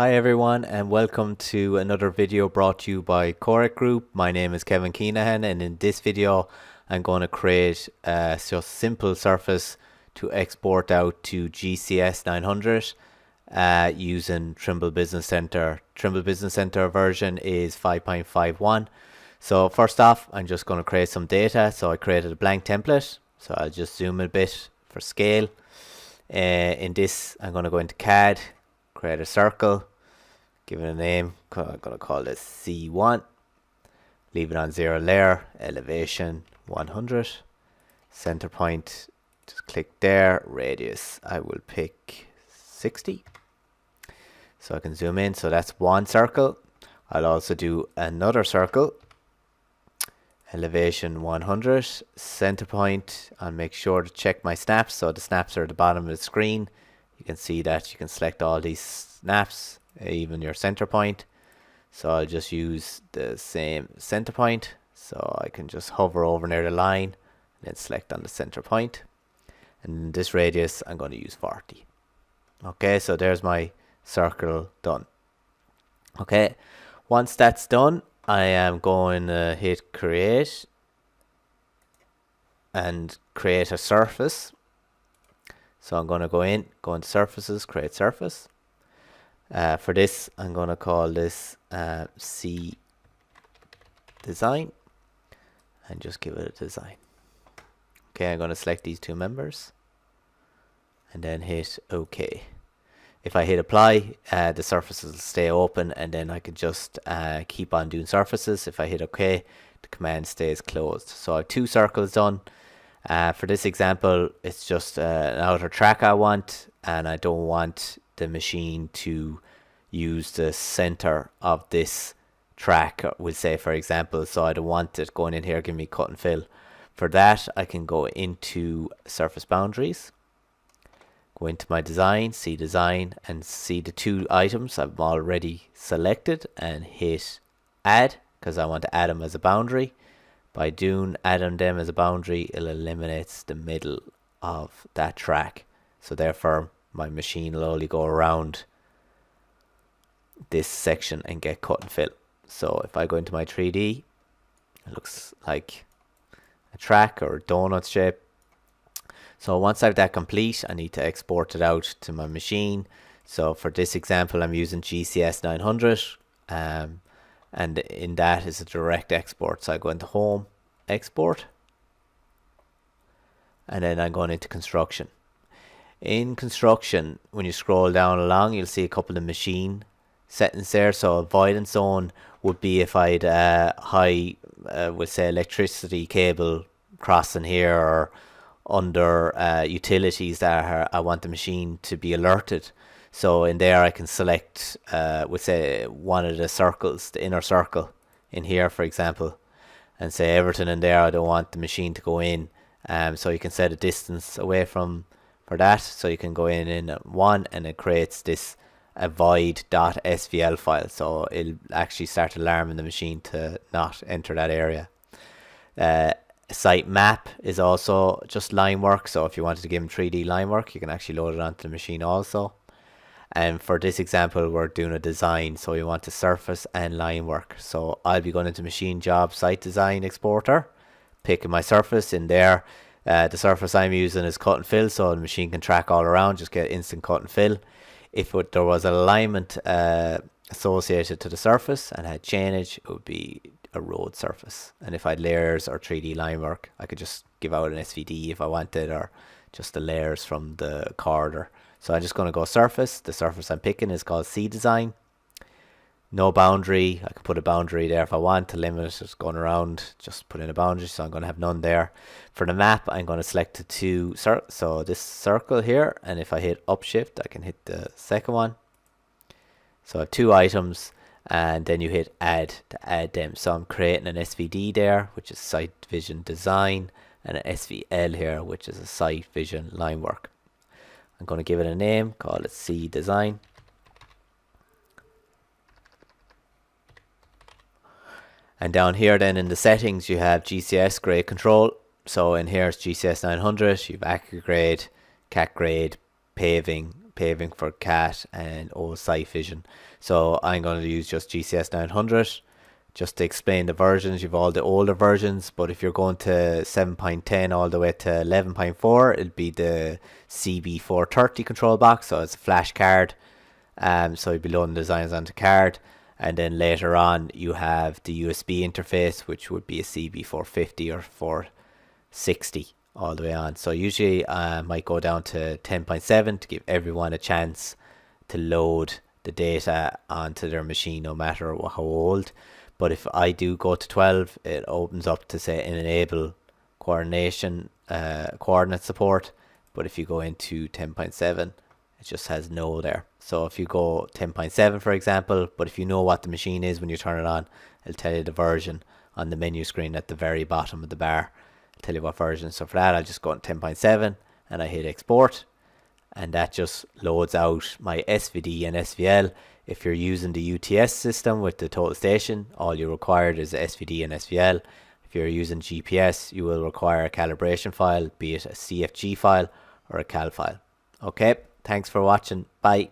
Hi everyone and welcome to another video brought to you by Corec Group. My name is Kevin Keenahan and in this video I'm going to create a just simple surface to export out to GCS900 using Trimble Business Center. Trimble Business Center version is 5.51. So first off I'm just going to create some data. So I created a blank template. So I'll just zoom a bit for scale. In this I'm going to go into CAD, create a circle, give it a name. I'm going to call this C1, leave it on 0 layer, elevation 100, center point, just click there, radius I will pick 60, so I can zoom in. So that's one circle. I'll also do another circle, elevation 100, center point, and make sure to check my snaps. So the snaps are at the bottom of the screen. You can see that you can select all these snaps, even your center point. So I'll just use the same center point. So I can just hover over near the line and then select on the center point. And this radius I'm going to use 40. Okay, so there's my circle done. Okay, once that's done, I am going to hit create and create a surface. So I'm going to go into surfaces, create surface. For this, I'm going to call this C design and just give it a design. Okay, I'm going to select these two members and then hit OK. If I hit apply, the surfaces will stay open and then I can just keep on doing surfaces. If I hit OK, the command stays closed. So I have two circles done. For this example, it's just an outer track I want, and I don't want the machine to use the center of this track, we'll say, for example. So I don't want it going in here, give me cut and fill. For that, I can go into surface boundaries, go into my design, see design, and see the two items I've already selected and hit add, because I want to add them as a boundary. By adding them as a boundary, it eliminates the middle of that track. So therefore, my machine will only go around this section and get cut and fill. So if I go into my 3D, it looks like a track or a donut shape. So once I have that complete, I need to export it out to my machine. So for this example, I'm using GCS900. And in that is a direct export. So I go into home, export, and then I'm going into construction. In construction, when you scroll down along, you'll see a couple of machine settings there. So avoidance zone would be if I'd we'll say electricity cable crossing here, or under utilities that I want the machine to be alerted. So in there I can select, we'll say, one of the circles, the inner circle in here, for example, and say everything in there I don't want the machine to go in. So you can set a distance away for that. So you can go in one, and it creates this avoid.svl file. So it'll actually start alarming the machine to not enter that area. Site map is also just line work. So if you wanted to give them 3D line work, you can actually load it onto the machine also. And for this example, we're doing a design, so we want to surface and line work. So I'll be going into machine job site design exporter, picking my surface in there. The surface I'm using is cut and fill, so the machine can track all around, just get instant cut and fill. If there was an alignment associated to the surface and had chainage, it would be a road surface. And if I had layers or 3D line work, I could just give out an SVD if I wanted, or just the layers from the corridor. So I'm just going to go surface. The surface I'm picking is called C design. No boundary. I can put a boundary there if I want to limit it. Just going around, just put in a boundary. So I'm going to have none there. For the map, I'm going to select the two. So this circle here, and if I hit up shift, I can hit the second one. So I have two items, and then you hit add to add them. So I'm creating an SVD there, which is site vision design, and an SVL here, which is a site vision line work. I'm going to give it a name, call it C design. And down here then in the settings you have GCS grade control. So in here it's GCS 900, you have accurate grade, cat grade, paving, paving for cat and old sight vision. So I'm going to use just GCS900 just to explain the versions. You've all the older versions, but if you're going to 7.10 all the way to 11.4, it'll be the CB430 control box. So it's a flash card. So you'll be loading designs onto card. And then later on, you have the USB interface, which would be a CB450 or 460 all the way on. So usually I might go down to 10.7 to give everyone a chance to load the data onto their machine, no matter how old. But if I do go to 12, it opens up to say enable coordinate support. But if you go into 10.7, it just has no there. So if you go 10.7, for example, but if you know what the machine is when you turn it on, it'll tell you the version on the menu screen at the very bottom of the bar. It'll tell you what version. So for that, I'll just go on 10.7 and I hit export. And that just loads out my SVD and SVL. If you're using the UTS system with the total station, all you required is SVD and SVL. If you're using GPS, you will require a calibration file, be it a CFG file or a cal file. Okay, thanks for watching. Bye.